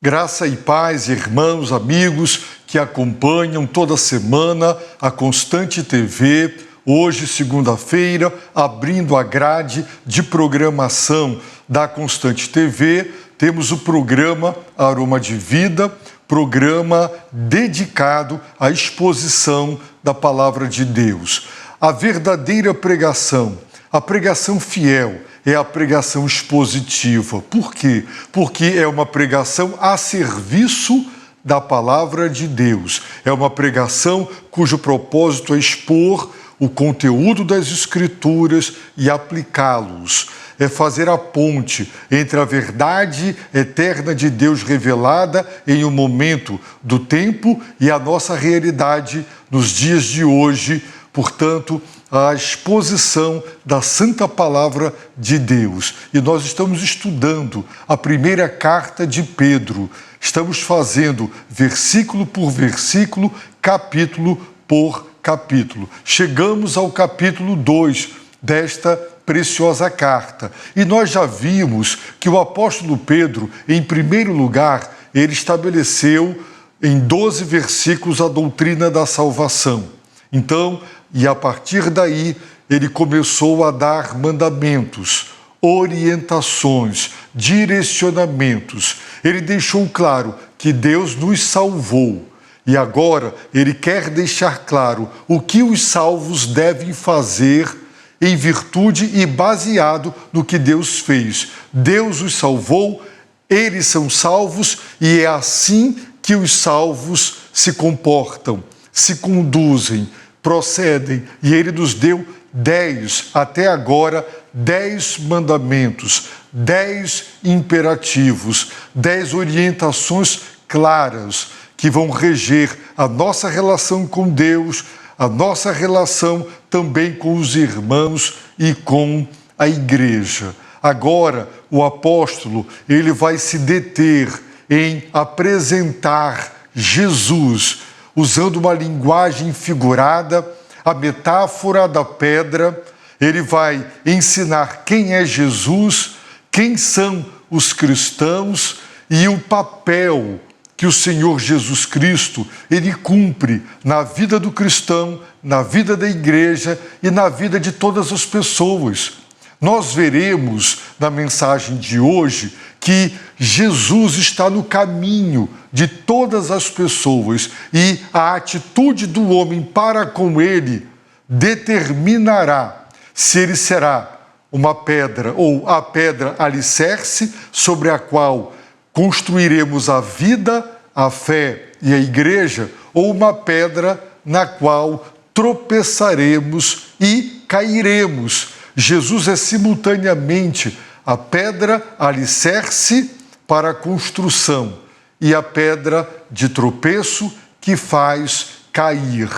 Graça e paz, irmãos, amigos que acompanham toda semana a Constante TV. Hoje, segunda-feira, abrindo a grade de programação da Constante TV, temos o programa Aroma de Vida, programa dedicado à exposição da Palavra de Deus. A verdadeira pregação, a pregação fiel, é a pregação expositiva. Por quê? Porque é uma pregação a serviço da Palavra de Deus. É uma pregação cujo propósito é expor o conteúdo das Escrituras e aplicá-los. É fazer a ponte entre a verdade eterna de Deus revelada em um momento do tempo e a nossa realidade nos dias de hoje. Portanto, a exposição da Santa Palavra de Deus. E nós estamos estudando a primeira carta de Pedro. Estamos fazendo versículo por versículo, capítulo por capítulo. Chegamos ao capítulo 2 desta preciosa carta. E nós já vimos que o apóstolo Pedro, em primeiro lugar, ele estabeleceu em 12 versículos a doutrina da salvação. Então, e a partir daí, ele começou a dar mandamentos, orientações, direcionamentos. Ele deixou claro que Deus nos salvou. E agora ele quer deixar claro o que os salvos devem fazer em virtude e baseado no que Deus fez. Deus os salvou, eles são salvos e é assim que os salvos se comportam, se conduzem, procedem, e ele nos deu 10, até agora, 10 mandamentos, 10 imperativos, 10 orientações claras que vão reger a nossa relação com Deus, a nossa relação também com os irmãos e com a igreja. Agora, o apóstolo, ele vai se deter em apresentar Jesus, usando uma linguagem figurada, a metáfora da pedra. Ele vai ensinar quem é Jesus, quem são os cristãos e o papel que o Senhor Jesus Cristo, ele cumpre na vida do cristão, na vida da igreja e na vida de todas as pessoas. Nós veremos na mensagem de hoje que Jesus está no caminho de todas as pessoas e a atitude do homem para com ele determinará se ele será uma pedra ou a pedra alicerce sobre a qual construiremos a vida, a fé e a igreja, ou uma pedra na qual tropeçaremos e cairemos. Jesus é simultaneamente a pedra alicerce para a construção e a pedra de tropeço que faz cair.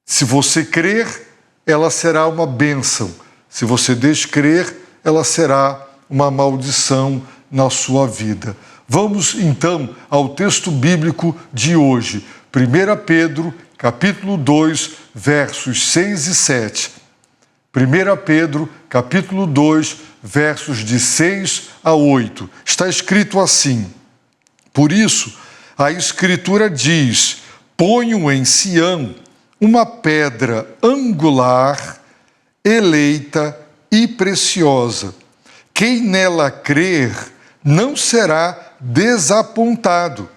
Se você crer, ela será uma bênção. Se você descrer, ela será uma maldição na sua vida. Vamos então ao texto bíblico de hoje. 1 Pedro, capítulo 2, versos 6 e 7. 1 Pedro, capítulo 2, versos de 6 a 8. Está escrito assim: Por isso, a Escritura diz: ponho em Sião uma pedra angular, eleita e preciosa. Quem nela crer não será desapontado.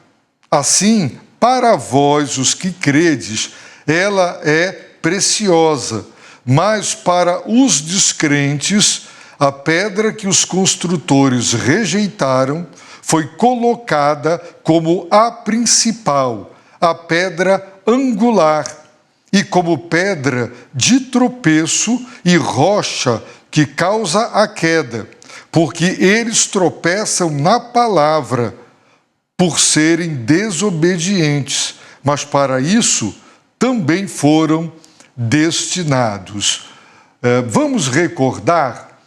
Assim, para vós, os que credes, ela é preciosa. Mas para os descrentes, a pedra que os construtores rejeitaram foi colocada como a principal, a pedra angular, e como pedra de tropeço e rocha que causa a queda, porque eles tropeçam na palavra por serem desobedientes, mas para isso também foram destinados. Vamos recordar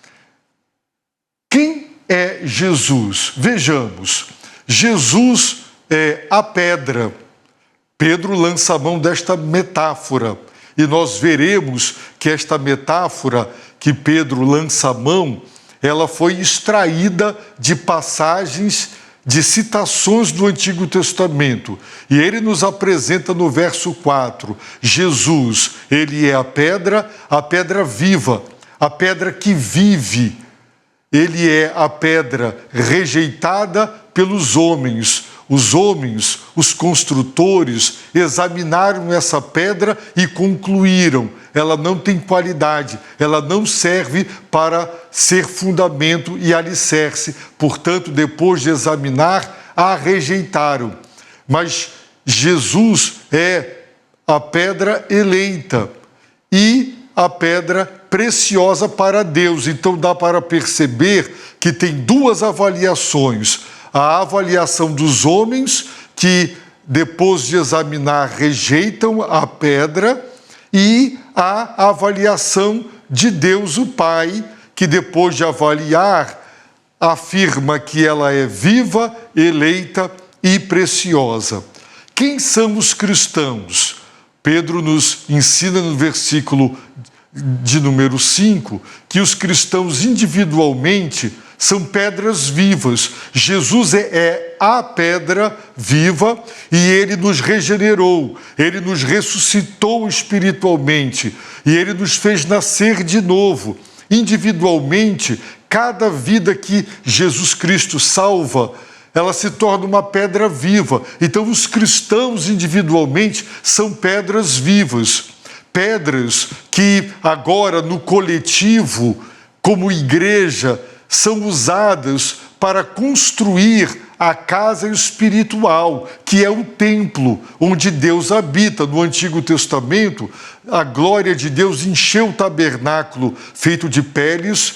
quem é Jesus. Vejamos, Jesus é a pedra. Pedro lança a mão desta metáfora e nós veremos que esta metáfora que Pedro lança a mão, ela foi extraída de passagens de citações do Antigo Testamento. E ele nos apresenta no verso 4, Jesus, ele é a pedra viva, a pedra que vive. Ele é a pedra rejeitada pelos homens. Os homens, os construtores, examinaram essa pedra e concluíram: ela não tem qualidade, ela não serve para ser fundamento e alicerce. Portanto, depois de examinar, a rejeitaram. Mas Jesus é a pedra eleita e a pedra preciosa para Deus. Então dá para perceber que tem duas avaliações: a avaliação dos homens, que depois de examinar rejeitam a pedra, e a avaliação de Deus o Pai, que depois de avaliar afirma que ela é viva, eleita e preciosa. Quem são os cristãos? Pedro nos ensina no versículo de número 5 que os cristãos individualmente são pedras vivas. Jesus é a pedra viva e ele nos regenerou, ele nos ressuscitou espiritualmente e ele nos fez nascer de novo. Individualmente, cada vida que Jesus Cristo salva, ela se torna uma pedra viva. Então, os cristãos individualmente são pedras vivas. Pedras que agora no coletivo, como igreja, são usadas para construir a casa espiritual, que é o templo onde Deus habita. No Antigo Testamento, a glória de Deus encheu o tabernáculo feito de peles,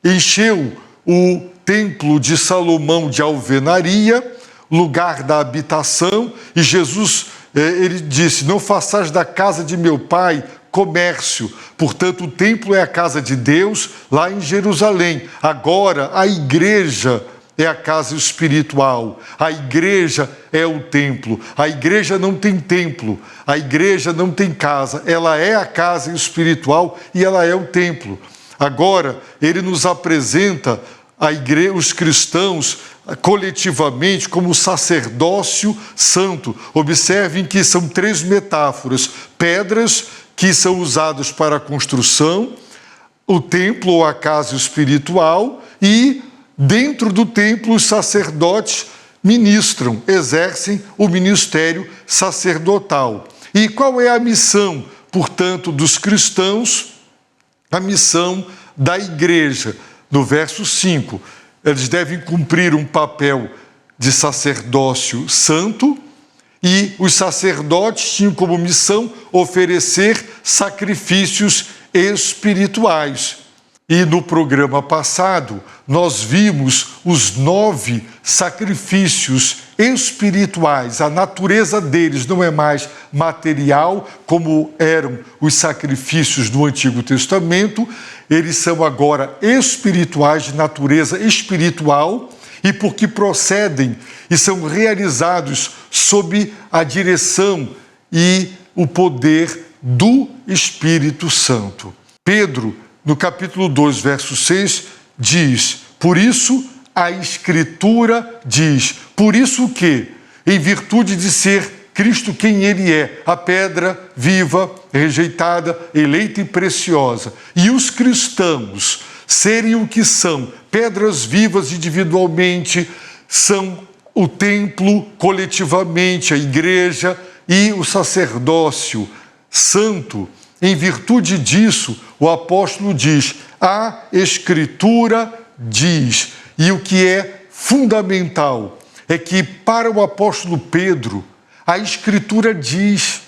encheu o templo de Salomão de alvenaria, lugar da habitação, e Jesus, ele disse: não façais da casa de meu pai comércio. Portanto, o templo é a casa de Deus lá em Jerusalém. Agora, a igreja é a casa espiritual. A igreja é o templo. A igreja não tem templo. A igreja não tem casa. Ela é a casa espiritual e ela é o templo. Agora, ele nos apresenta a igreja, os cristãos coletivamente como sacerdócio santo. Observem que são três metáforas: pedras que são usados para a construção, o templo ou a casa espiritual, e dentro do templo os sacerdotes ministram, exercem o ministério sacerdotal. E qual é a missão, portanto, dos cristãos? A missão da igreja. No verso 5, eles devem cumprir um papel de sacerdócio santo, e os sacerdotes tinham como missão oferecer sacrifícios espirituais. E no programa passado, nós vimos os 9 sacrifícios espirituais. A natureza deles não é mais material, como eram os sacrifícios do Antigo Testamento. Eles são agora espirituais, de natureza espiritual, e porque procedem e são realizados sob a direção e o poder do Espírito Santo. Pedro, no capítulo 2, verso 6, diz: por isso a Escritura diz, por isso que, em virtude de ser Cristo quem Ele é, a pedra viva, rejeitada, eleita e preciosa, e os cristãos serem o que são, pedras vivas individualmente, são o templo coletivamente, a igreja e o sacerdócio santo. Em virtude disso, o apóstolo diz: a Escritura diz. E o que é fundamental é que, para o apóstolo Pedro, a Escritura diz,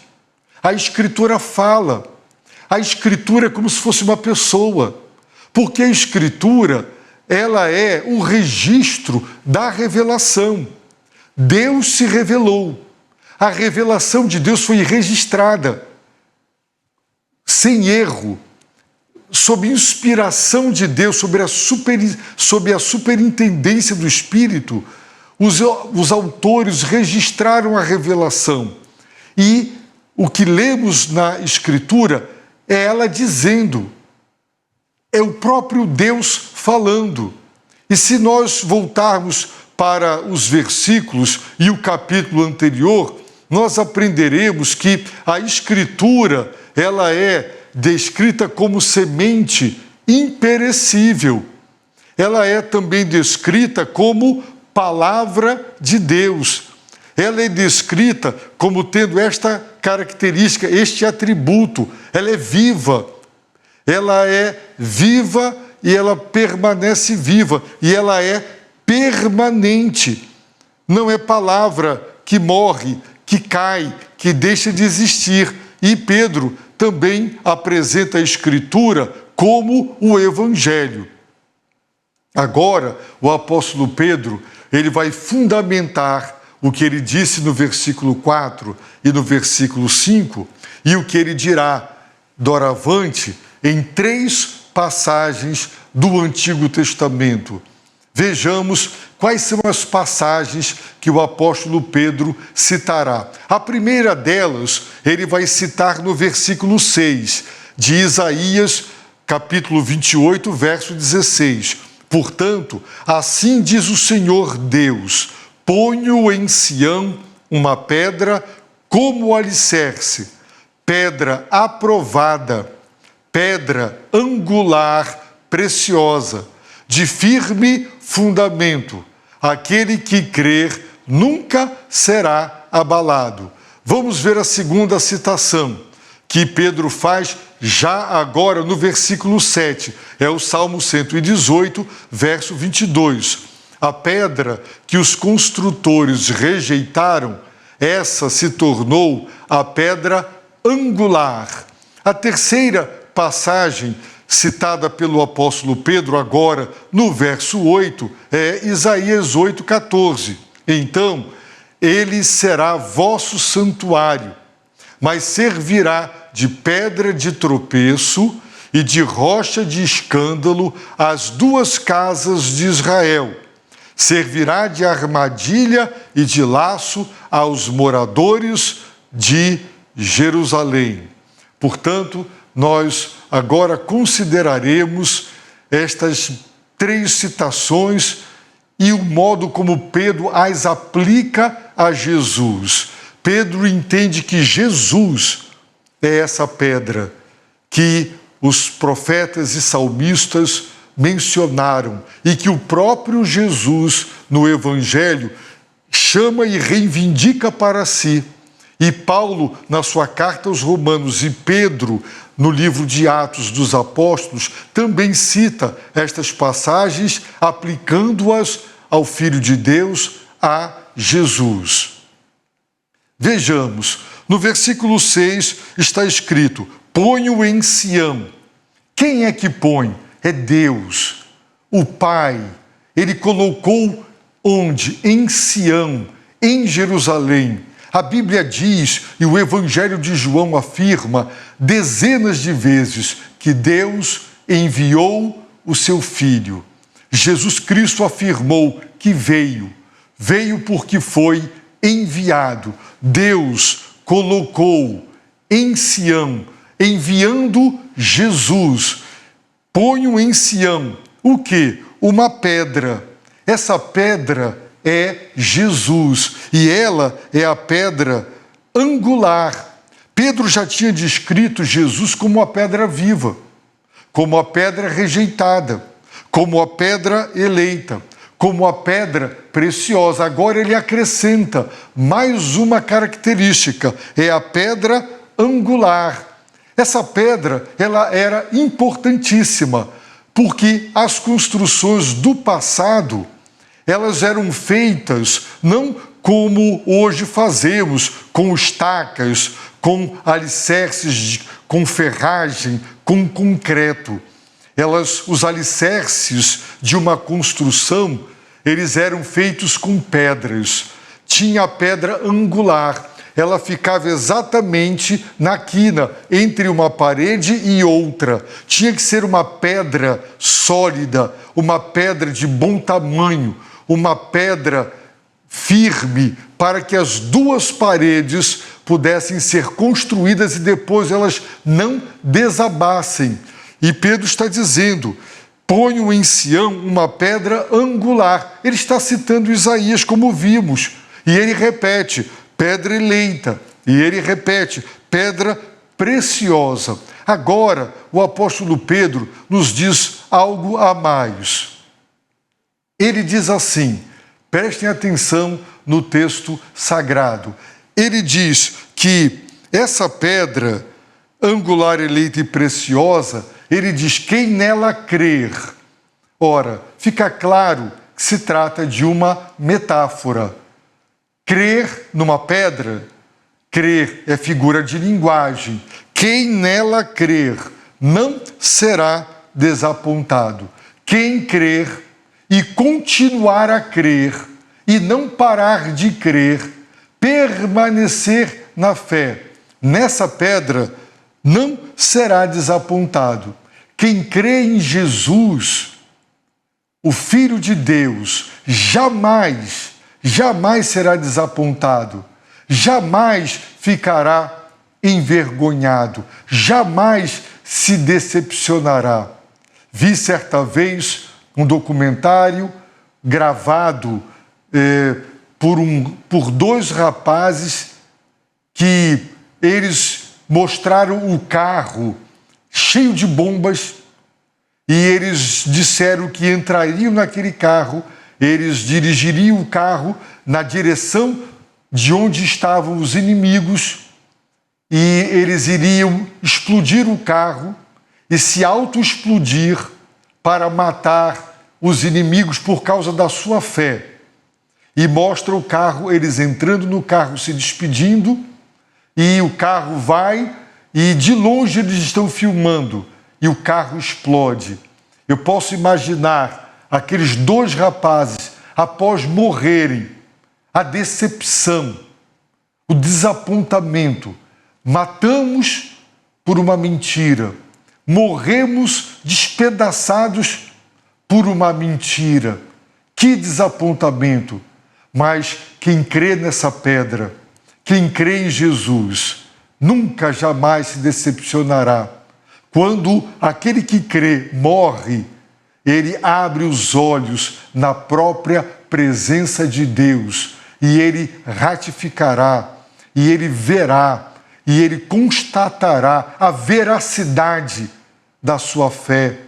a Escritura fala, a Escritura é como se fosse uma pessoa, porque a Escritura, ela é o registro da revelação. Deus se revelou, a revelação de Deus foi registrada, sem erro, sob inspiração de Deus, sob a superintendência do Espírito. Os autores registraram a revelação. E o que lemos na Escritura é ela dizendo, é o próprio Deus falando. E se nós voltarmos para os versículos e o capítulo anterior, nós aprenderemos que a Escritura, ela é descrita como semente imperecível. Ela é também descrita como palavra de Deus. Ela é descrita como tendo esta característica, este atributo. Ela é viva. Ela é viva e ela permanece viva. E ela é permanente. Não é palavra que morre, que cai, que deixa de existir. E Pedro também apresenta a Escritura como o Evangelho. Agora, o apóstolo Pedro, ele vai fundamentar o que ele disse no versículo 4 e no versículo 5, e o que ele dirá doravante em 3 passagens do Antigo Testamento. Vejamos quais são as passagens que o apóstolo Pedro citará. A primeira delas, ele vai citar no versículo 6 de Isaías, capítulo 28, verso 16. Portanto, assim diz o Senhor Deus: ponho em Sião uma pedra como alicerce, pedra aprovada, pedra angular preciosa, de firme fundamento. Aquele que crer nunca será abalado. Vamos ver a segunda citação que Pedro faz já agora no versículo 7. É o Salmo 118, verso 22. A pedra que os construtores rejeitaram, essa se tornou a pedra angular. A terceira passagem citada pelo apóstolo Pedro agora no verso 8 é Isaías 8,14. Então, ele será vosso santuário, mas servirá de pedra de tropeço e de rocha de escândalo às 2 casas de Israel. Servirá de armadilha e de laço aos moradores de Jerusalém. Portanto, nós agora consideraremos estas 3 citações e o modo como Pedro as aplica a Jesus. Pedro entende que Jesus é essa pedra que os profetas e salmistas mencionaram e que o próprio Jesus, no Evangelho, chama e reivindica para si. E Paulo, na sua carta aos Romanos, e Pedro, no livro de Atos dos Apóstolos, também cita estas passagens, aplicando-as ao Filho de Deus, a Jesus. Vejamos, no versículo 6 está escrito: ponho em Sião. Quem é que põe? É Deus, o Pai. Ele colocou onde? Em Sião, em Jerusalém. A Bíblia diz, e o Evangelho de João afirma, dezenas de vezes que Deus enviou o seu Filho. Jesus Cristo afirmou que veio porque foi enviado. Deus colocou em Sião, enviando Jesus. Ponho em Sião o quê? Uma pedra. Essa pedra é Jesus e ela é a pedra angular. Pedro já tinha descrito Jesus como a pedra viva, como a pedra rejeitada, como a pedra eleita, como a pedra preciosa. Agora ele acrescenta mais uma característica, é a pedra angular. Essa pedra, ela era importantíssima, porque as construções do passado, elas eram feitas não como hoje fazemos, com estacas, com alicerces, com ferragem, com concreto. Os alicerces de uma construção, eles eram feitos com pedras. Tinha a pedra angular, ela ficava exatamente na quina, entre uma parede e outra. Tinha que ser uma pedra sólida, uma pedra de bom tamanho, uma pedra firme, para que as 2 paredes pudessem ser construídas e depois elas não desabassem. E Pedro está dizendo, ponho em Sião uma pedra angular. Ele está citando Isaías, como vimos. E ele repete, pedra eleita. E ele repete, pedra preciosa. Agora, o apóstolo Pedro nos diz algo a mais. Ele diz assim, prestem atenção no texto sagrado. Ele diz que essa pedra angular, eleita e preciosa, ele diz quem nela crer. Ora, fica claro que se trata de uma metáfora. Crer numa pedra, crer é figura de linguagem. Quem nela crer não será desapontado. Quem crer e continuar a crer e não parar de crer, permanecer na fé, nessa pedra, não será desapontado. Quem crê em Jesus, o Filho de Deus, jamais será desapontado, jamais ficará envergonhado, jamais se decepcionará. Vi certa vez um documentário gravado por dois rapazes que eles mostraram o carro cheio de bombas e eles disseram que entrariam naquele carro, eles dirigiriam o carro na direção de onde estavam os inimigos e eles iriam explodir o carro e se auto-explodir para matar os inimigos por causa da sua fé. E mostra o carro, eles entrando no carro, se despedindo, e o carro vai, e de longe eles estão filmando, e o carro explode. Eu posso imaginar aqueles dois rapazes, após morrerem, a decepção, o desapontamento. Matamos por uma mentira, morremos despedaçados por uma mentira. Que desapontamento! Mas quem crê nessa pedra, quem crê em Jesus, nunca, jamais se decepcionará. Quando aquele que crê morre, ele abre os olhos na própria presença de Deus e ele ratificará, e ele verá, e ele constatará a veracidade da sua fé.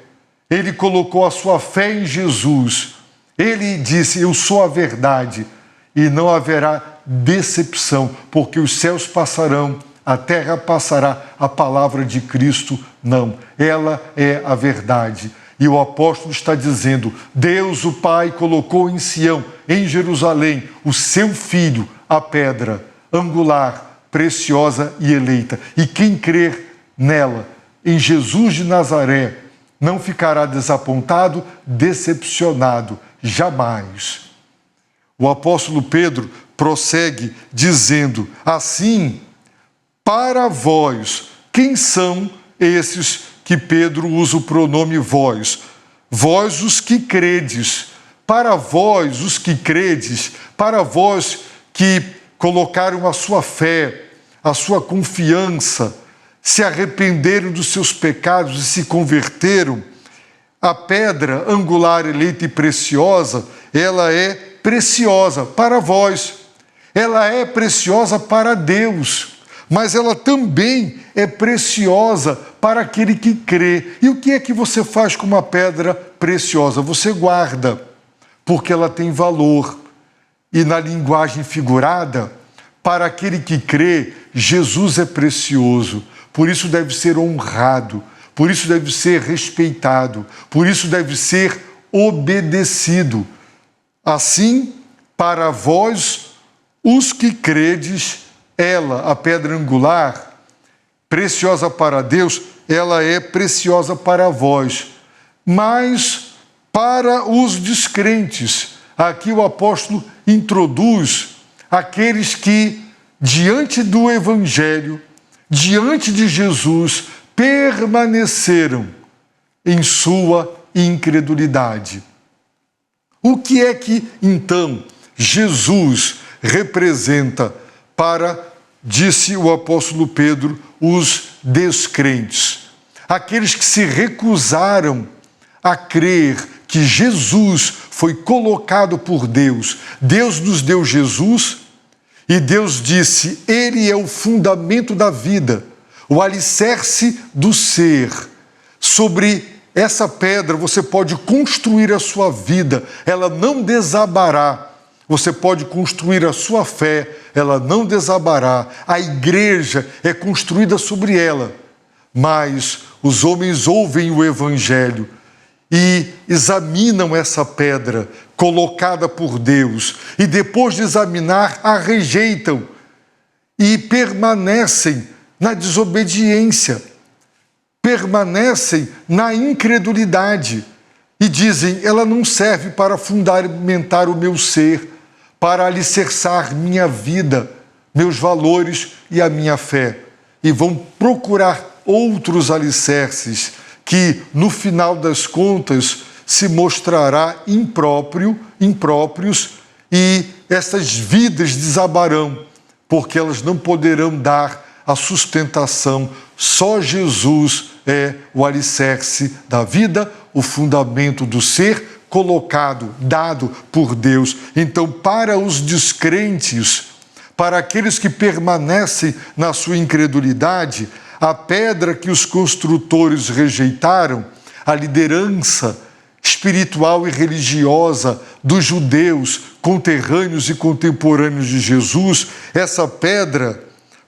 Ele colocou a sua fé em Jesus. Ele disse, eu sou a verdade, e não haverá decepção, porque os céus passarão, a terra passará, a palavra de Cristo não. Ela é a verdade. E o apóstolo está dizendo, Deus o Pai colocou em Sião, em Jerusalém, o seu Filho, a pedra angular, preciosa e eleita. E quem crer nela, em Jesus de Nazaré, não ficará desapontado, decepcionado, jamais. O apóstolo Pedro prossegue dizendo, assim, para vós, quem são esses que Pedro usa o pronome vós? Vós os que credes, para vós os que credes, para vós que colocaram a sua fé, a sua confiança, se arrependeram dos seus pecados e se converteram, a pedra angular, eleita e preciosa, ela é preciosa para vós, ela é preciosa para Deus, mas ela também é preciosa para aquele que crê. E o que é que você faz com uma pedra preciosa? Você guarda, porque ela tem valor. E na linguagem figurada, para aquele que crê, Jesus é precioso, por isso deve ser honrado, por isso deve ser respeitado, por isso deve ser obedecido. Assim, para vós, os que credes, ela, a pedra angular, preciosa para Deus, ela é preciosa para vós. Mas para os descrentes, aqui o apóstolo introduz aqueles que, diante do Evangelho, diante de Jesus, permaneceram em sua incredulidade. O que é que, então, Jesus representa para, disse o apóstolo Pedro, os descrentes? Aqueles que se recusaram a crer que Jesus foi colocado por Deus. Deus nos deu Jesus e Deus disse: Ele é o fundamento da vida, o alicerce do ser. Sobre essa pedra você pode construir a sua vida, ela não desabará. Você pode construir a sua fé, ela não desabará. A igreja é construída sobre ela. Mas os homens ouvem o Evangelho e examinam essa pedra colocada por Deus. E depois de examinar, a rejeitam e permanecem na desobediência, permanecem na incredulidade e dizem: ela não serve para fundamentar o meu ser, para alicerçar minha vida, meus valores e a minha fé. E vão procurar outros alicerces que, no final das contas, se mostrará impróprios e essas vidas desabarão, porque elas não poderão dar a sustentação. Só Jesus é o alicerce da vida, o fundamento do ser, colocado, dado por Deus. Então, para os descrentes, para aqueles que permanecem na sua incredulidade, a pedra que os construtores rejeitaram, a liderança espiritual e religiosa dos judeus conterrâneos e contemporâneos de Jesus, essa pedra,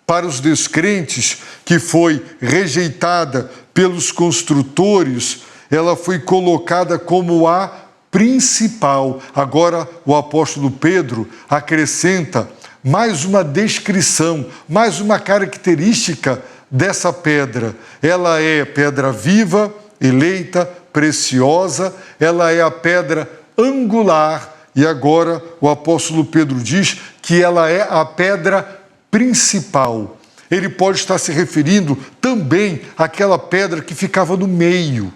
para os descrentes, que foi rejeitada pelos construtores, ela foi colocada como a principal. Agora o apóstolo Pedro acrescenta mais uma descrição, mais uma característica dessa pedra. Ela é pedra viva, eleita, preciosa, ela é a pedra angular, e agora o apóstolo Pedro diz que ela é a pedra principal. Ele pode estar se referindo também àquela pedra que ficava no meio,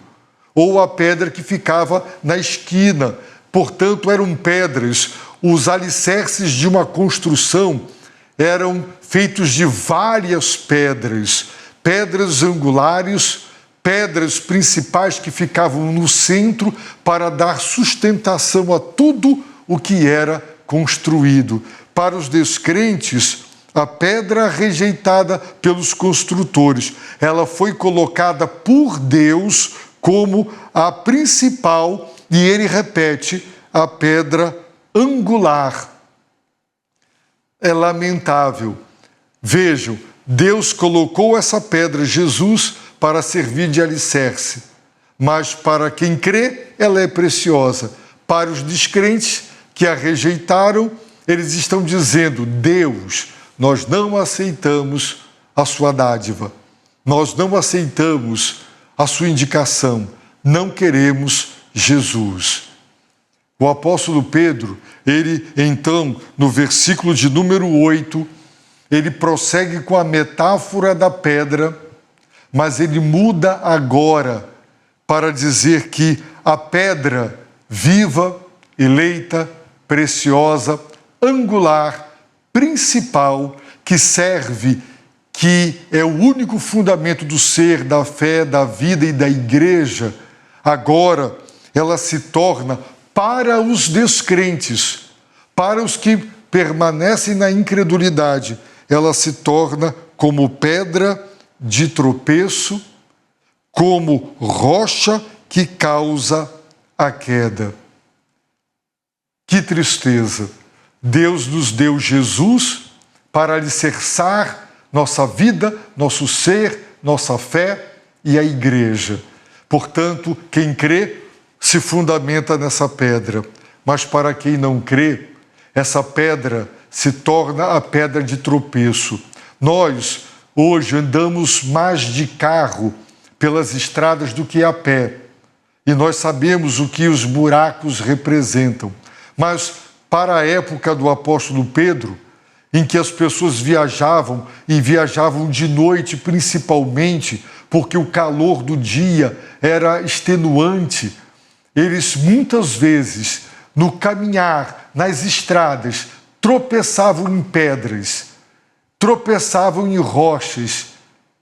ou a pedra que ficava na esquina. Portanto, eram pedras. Os alicerces de uma construção eram feitos de várias pedras, pedras angulares, pedras principais que ficavam no centro para dar sustentação a tudo o que era construído. Para os descrentes, a pedra rejeitada pelos construtores, ela foi colocada por Deus como a principal, e ele repete, a pedra angular. É lamentável. Vejam, Deus colocou essa pedra, Jesus, para servir de alicerce, mas para quem crê, ela é preciosa. Para os descrentes que a rejeitaram, eles estão dizendo: Deus, nós não aceitamos a sua dádiva, nós não aceitamos a sua indicação, não queremos Jesus. O apóstolo Pedro, ele então, no versículo de número 8, ele prossegue com a metáfora da pedra, mas ele muda agora para dizer que a pedra viva, eleita, preciosa, angular, principal, que serve, que é o único fundamento do ser, da fé, da vida e da igreja, agora ela se torna para os descrentes, para os que permanecem na incredulidade, ela se torna como pedra de tropeço, como rocha que causa a queda. Que tristeza! Deus nos deu Jesus para alicerçar nossa vida, nosso ser, nossa fé e a igreja. Portanto, quem crê se fundamenta nessa pedra. Mas para quem não crê, essa pedra se torna a pedra de tropeço. Nós, hoje, andamos mais de carro pelas estradas do que a pé. E nós sabemos o que os buracos representam. Mas, para a época do apóstolo Pedro, em que as pessoas viajavam, e viajavam de noite principalmente, porque o calor do dia era extenuante, eles muitas vezes, no caminhar, nas estradas, tropeçavam em pedras, tropeçavam em rochas,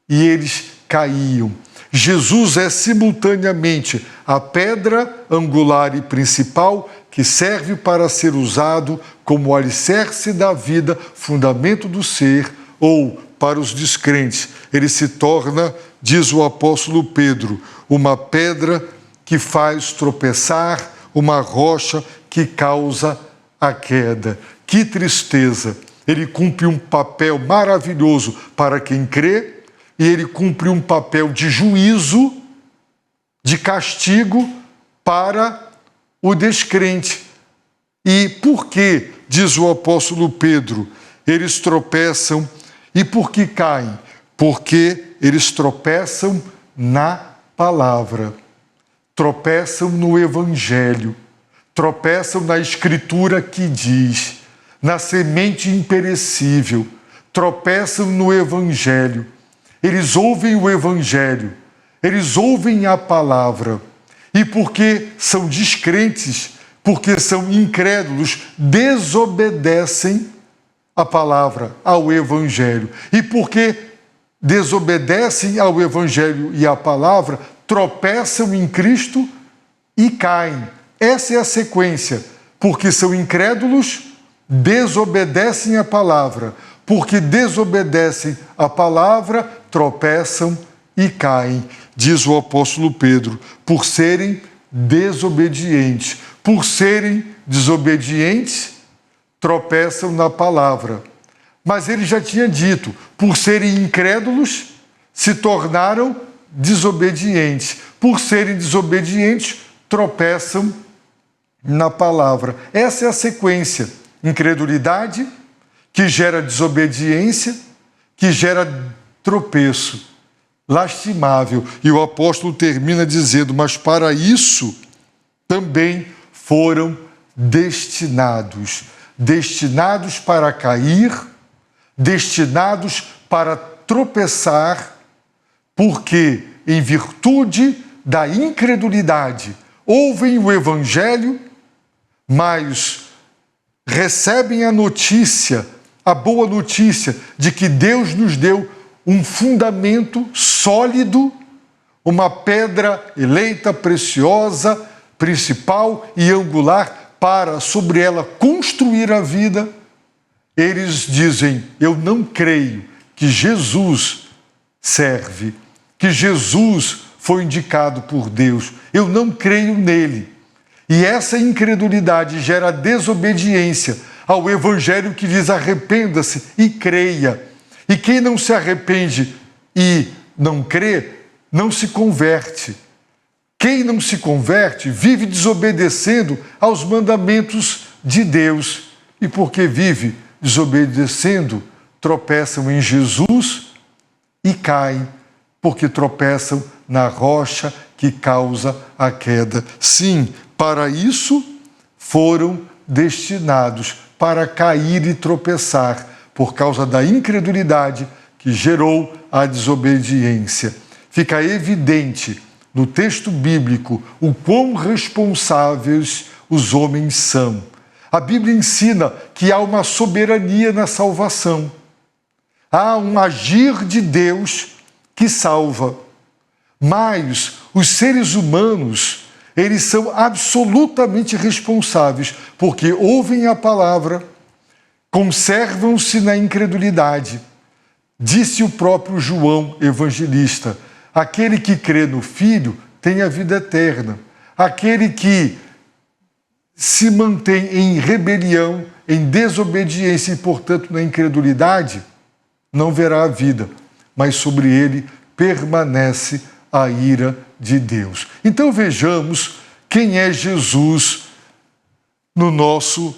e eles caíam. Jesus é simultaneamente a pedra angular e principal que serve para ser usado como alicerce da vida, fundamento do ser, ou, para os descrentes, ele se torna, diz o apóstolo Pedro, uma pedra que faz tropeçar, uma rocha que causa a queda. Que tristeza! Ele cumpre um papel maravilhoso para quem crê, e ele cumpre um papel de juízo, de castigo para o descrente. E por que, diz o apóstolo Pedro, eles tropeçam e por que caem? Porque eles tropeçam na palavra, tropeçam no Evangelho, tropeçam na Escritura que diz, na semente imperecível, tropeçam no Evangelho. Eles ouvem o Evangelho, eles ouvem a palavra, e porque são descrentes, porque são incrédulos, desobedecem a palavra, ao Evangelho. E porque desobedecem ao Evangelho e à palavra, tropeçam em Cristo e caem. Essa é a sequência. Porque são incrédulos, desobedecem a palavra. Porque desobedecem a palavra, tropeçam e caem. Diz o apóstolo Pedro, por serem desobedientes. Por serem desobedientes, tropeçam na palavra. Mas ele já tinha dito, por serem incrédulos, se tornaram desobedientes. Por serem desobedientes, tropeçam na palavra. Essa é a sequência. Incredulidade, que gera desobediência, que gera tropeço. Lastimável. E o apóstolo termina dizendo, mas para isso também foram destinados para cair, destinados para tropeçar, porque em virtude da incredulidade ouvem o Evangelho, mas recebem a notícia, a boa notícia de que Deus nos deu um fundamento sólido, uma pedra eleita, preciosa, principal e angular para sobre ela construir a vida. Eles dizem, eu não creio que Jesus serve, que Jesus foi indicado por Deus, eu não creio nele. E essa incredulidade gera desobediência ao Evangelho que diz arrependa-se e creia. E quem não se arrepende e não crê, não se converte. Quem não se converte vive desobedecendo aos mandamentos de Deus. E porque vive desobedecendo, tropeçam em Jesus e caem, porque tropeçam na rocha que causa a queda. Sim, para isso foram destinados, para cair e tropeçar, por causa da incredulidade que gerou a desobediência. Fica evidente no texto bíblico o quão responsáveis os homens são. A Bíblia ensina que há uma soberania na salvação. Há um agir de Deus que salva. Mas os seres humanos, eles são absolutamente responsáveis, porque ouvem a palavra, conservam-se na incredulidade. Disse o próprio João Evangelista, aquele que crê no Filho tem a vida eterna. Aquele que se mantém em rebelião, em desobediência e, portanto, na incredulidade, não verá a vida, mas sobre ele permanece a ira de Deus. Então vejamos quem é Jesus no nosso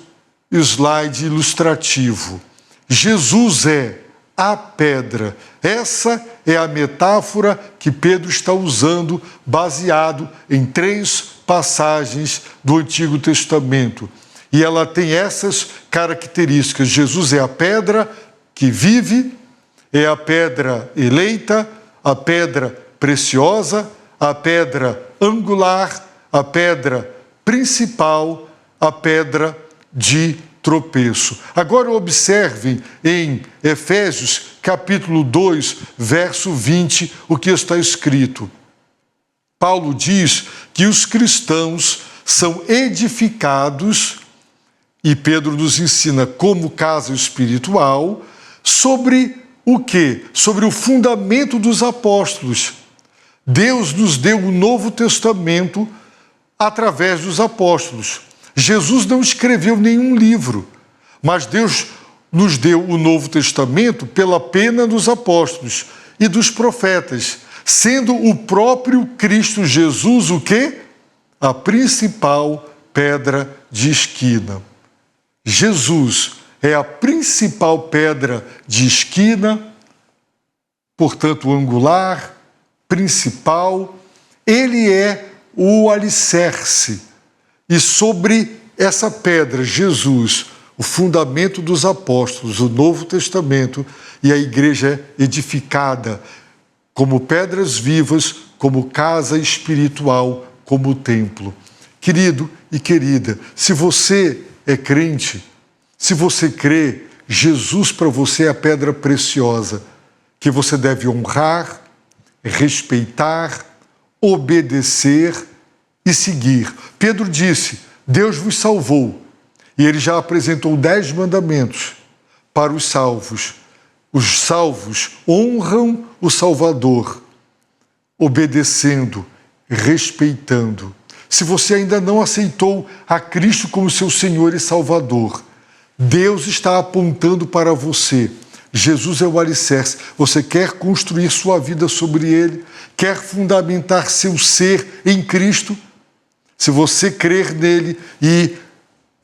slide ilustrativo. Jesus é a pedra. Essa é a metáfora que Pedro está usando, baseado em 3 passagens do Antigo Testamento. E ela tem essas características. Jesus é a pedra que vive, é a pedra eleita, a pedra preciosa, a pedra angular, a pedra principal, a pedra de tropeço. Agora observem em Efésios capítulo 2, verso 20, o que está escrito. Paulo diz que os cristãos são edificados, e Pedro nos ensina como casa espiritual, sobre o quê? Sobre o fundamento dos apóstolos. Deus nos deu o Novo Testamento através dos apóstolos. Jesus não escreveu nenhum livro, mas Deus nos deu o Novo Testamento pela pena dos apóstolos e dos profetas, sendo o próprio Cristo Jesus o quê? A principal pedra de esquina. Jesus é a principal pedra de esquina, portanto, angular, principal. Ele é o alicerce. E sobre essa pedra, Jesus, o fundamento dos apóstolos, o Novo Testamento, e a igreja é edificada como pedras vivas, como casa espiritual, como templo. Querido e querida, se você é crente, se você crê, Jesus para você é a pedra preciosa, que você deve honrar, respeitar, obedecer e seguir. Pedro disse, Deus vos salvou, e ele já apresentou 10 mandamentos para os salvos. Os salvos honram o Salvador, obedecendo, respeitando. Se você ainda não aceitou a Cristo como seu Senhor e Salvador, Deus está apontando para você. Jesus é o alicerce. Você quer construir sua vida sobre Ele? Quer fundamentar seu ser em Cristo? Se você crer nele e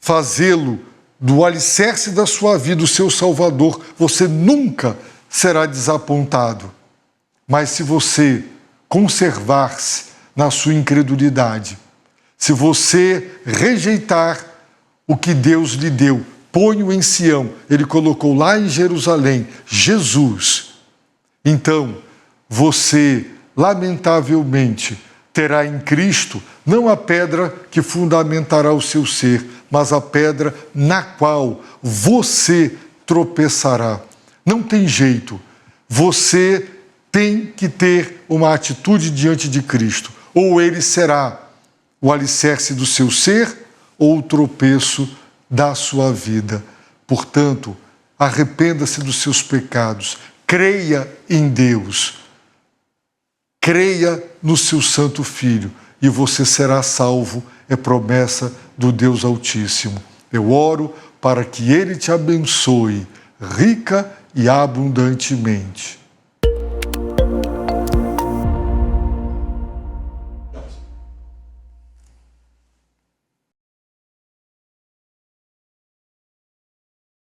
fazê-lo do alicerce da sua vida, o seu Salvador, você nunca será desapontado. Mas se você conservar-se na sua incredulidade, se você rejeitar o que Deus lhe deu, põe-o em Sião, ele colocou lá em Jerusalém, Jesus, então você, lamentavelmente, terá em Cristo não a pedra que fundamentará o seu ser, mas a pedra na qual você tropeçará. Não tem jeito. Você tem que ter uma atitude diante de Cristo. Ou ele será o alicerce do seu ser, ou o tropeço da sua vida. Portanto, arrependa-se dos seus pecados. Creia em Deus. Creia no seu Santo Filho e você será salvo, é promessa do Deus Altíssimo. Eu oro para que Ele te abençoe rica e abundantemente.